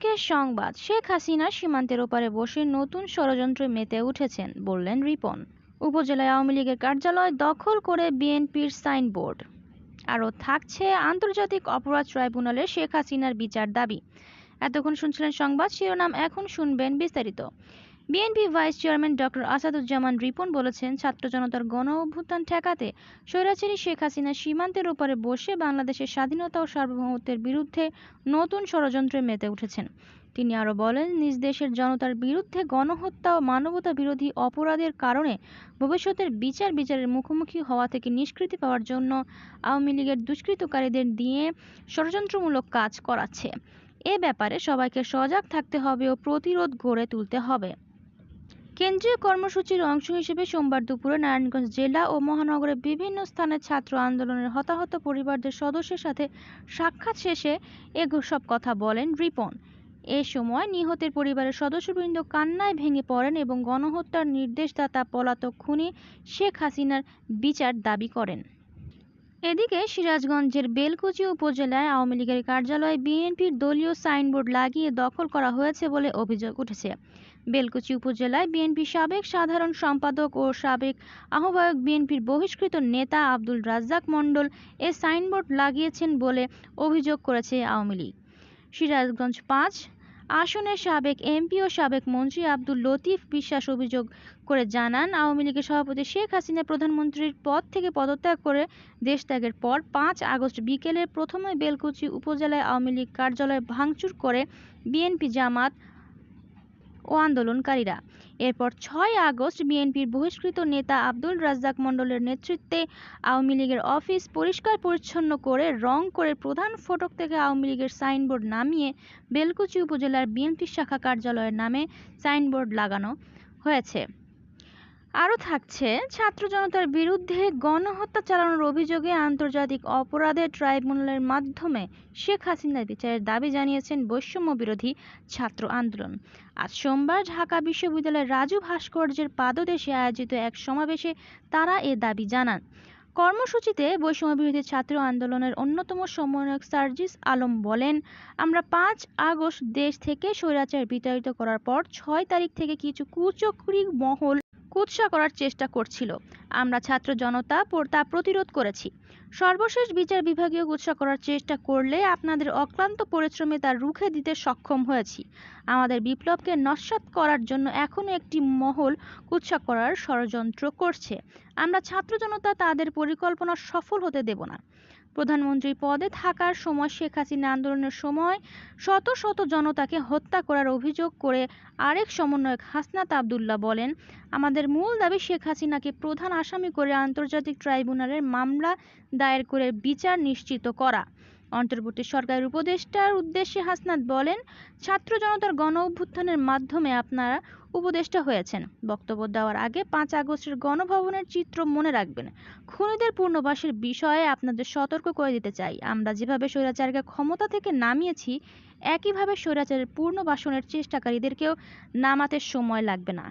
আজকের সংবাদ, শেখ হাসিনা সীমান্তের ওপারে বসে নতুন ষড়যন্ত্রে মেতে উঠেছেন বললেন রিপন। উপজেলায় আওয়ামী লীগের কার্যালয় দখল করে বিএনপির সাইনবোর্ড। আরও থাকছে আন্তর্জাতিক অপরাধ ট্রাইব্যুনালে শেখ হাসিনার বিচার দাবি। এতক্ষণ শুনছিলেন সংবাদ শিরোনাম, এখন শুনবেন বিস্তারিত। BNP vice chairman doctor Asaduzzaman Ripon বলেছেন, ছাত্র জনতার গণ অভ্যুত্থান ঠেকাতে স্বৈরাচারী শেখ হাসিনা সীমান্তের ওপারে বসে বাংলাদেশের স্বাধীনতা ও সার্বভৌমত্বের বিরুদ্ধে নতুন ষড়যন্ত্রে মেতে উঠেছেন। তিনি আরও বলেন, নিজ দেশের জনতার বিরুদ্ধে গণহত্যা ও মানবতা বিরোধী অপরাধের কারণে ভবিষ্যতের বিচারের মুখোমুখি হওয়া থেকে নিষ্কৃতি পাওয়ার জন্য আওয়ামী লীগের দুষ্কৃতকারীদের দিয়ে ষড়যন্ত্রমূলক কাজ করাচ্ছে। এ ব্যাপারে সবাইকে সজাগ থাকতে হবে ও প্রতিরোধ গড়ে তুলতে হবে। কেন্দ্রীয় কর্মসূচির অংশ হিসেবে সোমবার দুপুরে নারায়ণগঞ্জ জেলা ও মহানগরের বিভিন্ন স্থানে ছাত্র আন্দোলনের হতাহত পরিবারদের সদস্যের সাথে সাক্ষাৎ শেষে এসব কথা বলেন রিপন। এ সময় নিহতের পরিবারের সদস্যবৃন্দ কান্নায় ভেঙে পড়েন এবং গণহত্যার নির্দেশদাতা পলাতক খুনি শেখ হাসিনার বিচার দাবি করেন। এদিকে সিরাজগঞ্জের বেলকুচি উপজেলায় আওয়ামী লীগের কার্যালয়ে বিএনপির দলীয় সাইনবোর্ড লাগিয়ে দখল করা হয়েছে বলে অভিযোগ উঠেছে। বেলকুচি উপজেলায় বিএনপির সাবেক সাধারণ সম্পাদক ও সাবেক আহ্বায়ক বিএনপির বহিষ্কৃত নেতা আব্দুল রাজ্জাক মণ্ডল এ সাইনবোর্ড লাগিয়েছেন বলে অভিযোগ করেছে আওয়ামী লীগ। সিরাজগঞ্জ ৫ আসনের সাবেক এমপি ও সাবেক মন্ত্রী আব্দুল লতিফ বিশ্বাস অভিযোগ করে জানান, আওয়ামী লীগের সভাপতি শেখ হাসিনা প্রধানমন্ত্রীর পদ থেকে পদত্যাগ করে দেশত্যাগের পর ৫ আগস্ট বিকেলে প্রথমে বেলকুচি উপজেলায় আওয়ামী লীগ কার্যালয় ভাঙচুর করে বিএনপি, জামাত ও আন্দোলনকারীরা। এরপর ৬ আগস্ট বিএনপির বহিষ্কৃত নেতা আব্দুল রাজ্জাক মণ্ডলের নেতৃত্বে আওয়ামী লীগের অফিস পরিষ্কার পরিচ্ছন্ন করে রং করে প্রধান ফটক থেকে আওয়ামী লীগের সাইনবোর্ড নামিয়ে বেলকুচি উপজেলার বিএনপি শাখা কার্যালয়ের নামে সাইনবোর্ড লাগানো হয়েছে। আরও থাকছে, ছাত্র জনতার বিরুদ্ধে গণহত্যা চালানোর অভিযোগে আন্তর্জাতিক অপরাধের ট্রাইব্যুনালের মাধ্যমে শেখ হাসিনার বিচারের দাবি জানিয়েছেন বৈষম্য বিরোধী ছাত্র আন্দোলন। আজ সোমবার ঢাকা বিশ্ববিদ্যালয়ের রাজু ভাস্কর্যের পাদদেশে আয়োজিত এক সমাবেশে তারা এ দাবি জানান। কর্মসূচিতে বৈষম্য বিরোধী ছাত্র আন্দোলনের অন্যতম সমন্বয়ক সার্জিস আলম বলেন, আমরা ৫ আগস্ট দেশ থেকে স্বৈরাচার বিতাড়িত করার পর ৬ তারিখ থেকে কিছু কুচক্রী মহল কুৎসা করার চেষ্টা করছিল। আমরা ছাত্র জনতা তা প্রতিরোধ করেছি। সর্বশেষ বিচার বিভাগীয় কুৎসা করার চেষ্টা করলে আপনাদের অক্লান্ত পরিশ্রমে তা রুখে দিতে সক্ষম হয়েছি। আমাদের বিপ্লবকে নস্যাৎ করার জন্য এখনও একটি মহল কুৎসা করার ষড়যন্ত্র করছে। আমরা ছাত্র জনতা তাদের পরিকল্পনা সফল হতে দেব না। প্রধানমন্ত্রী পদে থাকার সময় শেখ হাসিনা আন্দোলনের সময় শত শত জনতাকে হত্যা করার অভিযোগ করে আরেক সমন্বয়ক হাসনাত আবদুল্লাহ বলেন, আমাদের মূল দাবি শেখ হাসিনাকে প্রধান আসামি করে আন্তর্জাতিক ট্রাইব্যুনালের মামলা দায়ের করে বিচার নিশ্চিত করা। অন্তর্বর্তী সরকারের উপদেষ্টার উদ্দেশ্যে হাসনাত বলেন, ছাত্র জনতার গণ অভ্যুত্থানের মাধ্যমে আপনারা উপদেষ্টা হয়েছেন। বক্তব্য দেওয়ার আগে ৫ আগস্টের গণভবনের চিত্র মনে রাখবেন। খুনিদের পুনর্বাসনের বিষয়ে আপনাদের সতর্ক করে দিতে চাই, আমরা যেভাবে স্বৈরাচারকে ক্ষমতা থেকে নামিয়েছি একইভাবে স্বৈরাচারের পুনর্বাসনের চেষ্টাকারীদেরকেও নামাতে সময় লাগবে না।